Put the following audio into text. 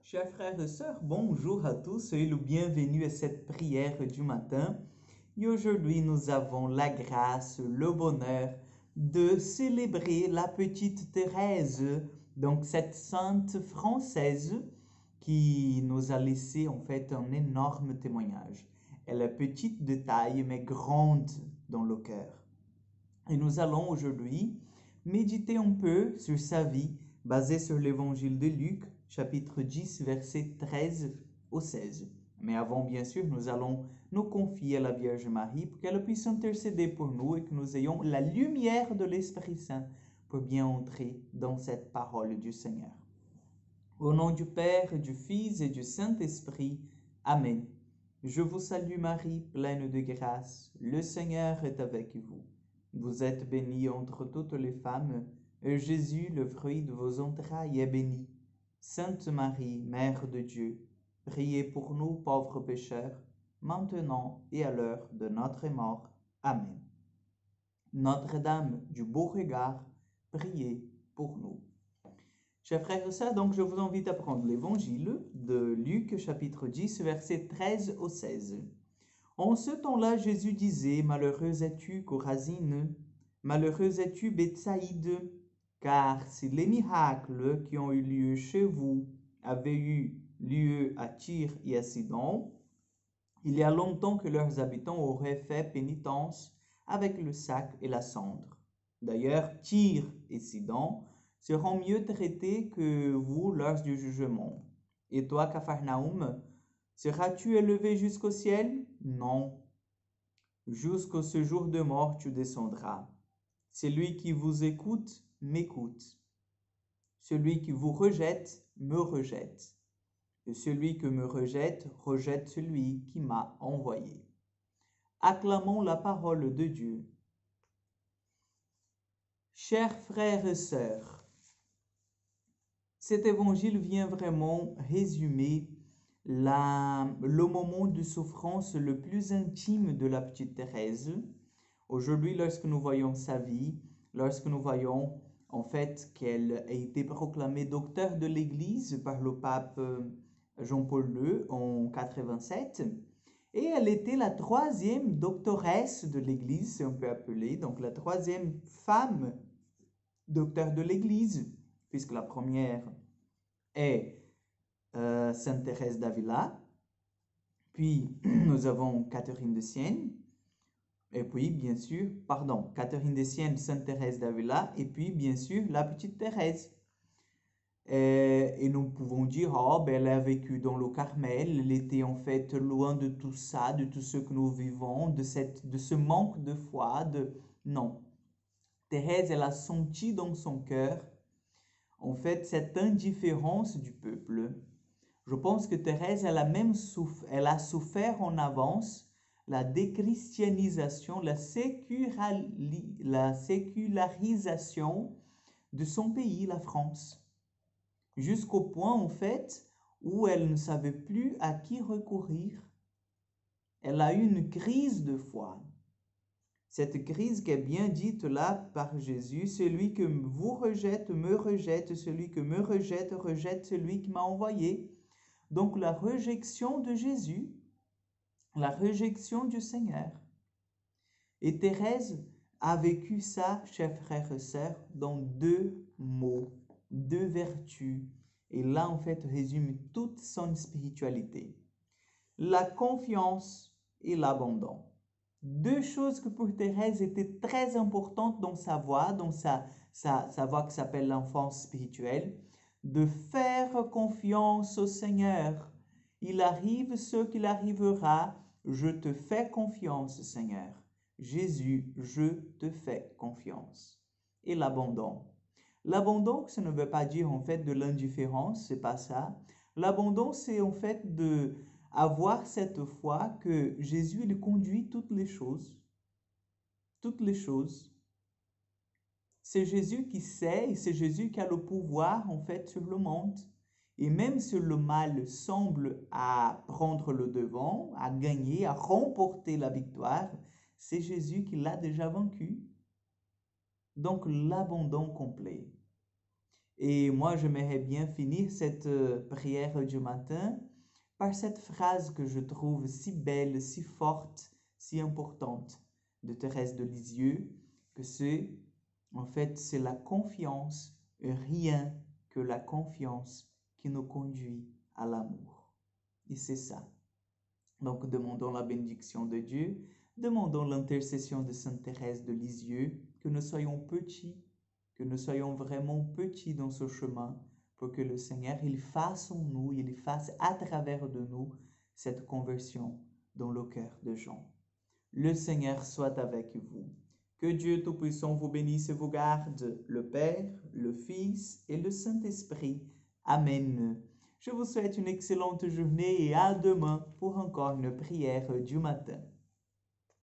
Chers frères et sœurs, bonjour à tous, soyez le bienvenu à cette prière du matin. Et aujourd'hui, nous avons la grâce, le bonheur de célébrer la petite Thérèse, donc cette sainte française qui nous a laissé en fait un énorme témoignage. Elle est petite de taille mais grande dans le cœur. Et nous allons aujourd'hui méditer un peu sur sa vie basée sur l'évangile de Luc, chapitre 10, versets 13 au 16. Mais avant, bien sûr, nous allons nous confier à la Vierge Marie pour qu'elle puisse intercéder pour nous et que nous ayons la lumière de l'Esprit Saint pour bien entrer dans cette parole du Seigneur. Au nom du Père, du Fils et du Saint-Esprit. Amen. Je vous salue Marie, pleine de grâce. Le Seigneur est avec vous. Vous êtes bénie entre toutes les femmes, et Jésus, le fruit de vos entrailles, est béni. Sainte Marie, Mère de Dieu, priez pour nous pauvres pécheurs, maintenant et à l'heure de notre mort. Amen. Notre-Dame du Beau-Regard, priez pour nous. Chers frères et sœurs, donc je vous invite à prendre l'évangile de Luc, chapitre 10, versets 13 au 16. En ce temps-là, Jésus disait, malheureuse es-tu, Chorazine, malheureuse es-tu, Bethsaïde, car si les miracles qui ont eu lieu chez vous avaient eu lieu à Tyr et à Sidon, il y a longtemps que leurs habitants auraient fait pénitence avec le sac et la cendre. D'ailleurs, Tyr et Sidon seront mieux traités que vous lors du jugement. Et toi, Capharnaüm, seras-tu élevé jusqu'au ciel? Non. Jusqu'au séjour de mort, tu descendras. Celui qui vous écoute, m'écoute. Celui qui vous rejette, me rejette. Et celui que me rejette, rejette celui qui m'a envoyé. Acclamons la parole de Dieu. Chers frères et sœurs, cet évangile vient vraiment résumer le moment de souffrance le plus intime de la petite Thérèse. Aujourd'hui, lorsque nous voyons sa vie, lorsque nous voyons en fait qu'elle a été proclamée docteur de l'Église par le pape Jean-Paul II en 87, et elle était la troisième doctoresse de l'Église, si on peut appeler, donc la troisième femme docteur de l'Église, puisque la première est Sainte Thérèse d'Avila, puis nous avons Catherine de Sienne, et puis bien sûr, Catherine de Sienne, Sainte Thérèse d'Avila, et puis bien sûr la petite Thérèse. Et nous pouvons dire, oh, ben, elle a vécu dans le Carmel, elle était en fait loin de tout ça, de tout ce que nous vivons, de ce manque de foi, Non. Thérèse, elle a senti dans son cœur, en fait, cette indifférence du peuple. Je pense que Thérèse, elle a souffert en avance la déchristianisation, la sécularisation de son pays, la France, jusqu'au point, en fait, où elle ne savait plus à qui recourir. Elle a eu une crise de foi. Cette crise qui est bien dite là par Jésus, celui que vous rejette, me rejette, celui que me rejette, rejette celui qui m'a envoyé. Donc la rejection de Jésus, la rejection du Seigneur. Et Thérèse a vécu ça, chers frères et sœurs, dans deux mots, deux vertus. Et là, en fait, résume toute son spiritualité. La confiance et l'abandon. Deux choses que pour Thérèse étaient très importantes dans sa voie, dans sa voie qui s'appelle l'enfance spirituelle, de faire confiance au Seigneur. Il arrive ce qu'il arrivera, je te fais confiance, Seigneur. Jésus, je te fais confiance. Et l'abandon. L'abandon, ça ne veut pas dire en fait de l'indifférence, c'est pas ça. L'abandon, c'est en fait de avoir cette foi que Jésus il conduit toutes les choses. Toutes les choses. C'est Jésus qui sait et c'est Jésus qui a le pouvoir en fait sur le monde. Et même si le mal semble à prendre le devant, à gagner, à remporter la victoire, c'est Jésus qui l'a déjà vaincu. Donc l'abandon complet. Et moi, j'aimerais bien finir cette prière du matin par cette phrase que je trouve si belle, si forte, si importante de Thérèse de Lisieux, que c'est la confiance, rien que la confiance qui nous conduit à l'amour. Et c'est ça. Donc, demandons la bénédiction de Dieu, demandons l'intercession de Sainte Thérèse de Lisieux, que nous soyons petits, que nous soyons vraiment petits dans ce chemin, pour que le Seigneur, il fasse en nous, il fasse à travers de nous cette conversion dans le cœur de Jean. Le Seigneur soit avec vous. Que Dieu Tout-Puissant vous bénisse et vous garde, le Père, le Fils et le Saint-Esprit. Amen. Je vous souhaite une excellente journée et à demain pour encore une prière du matin.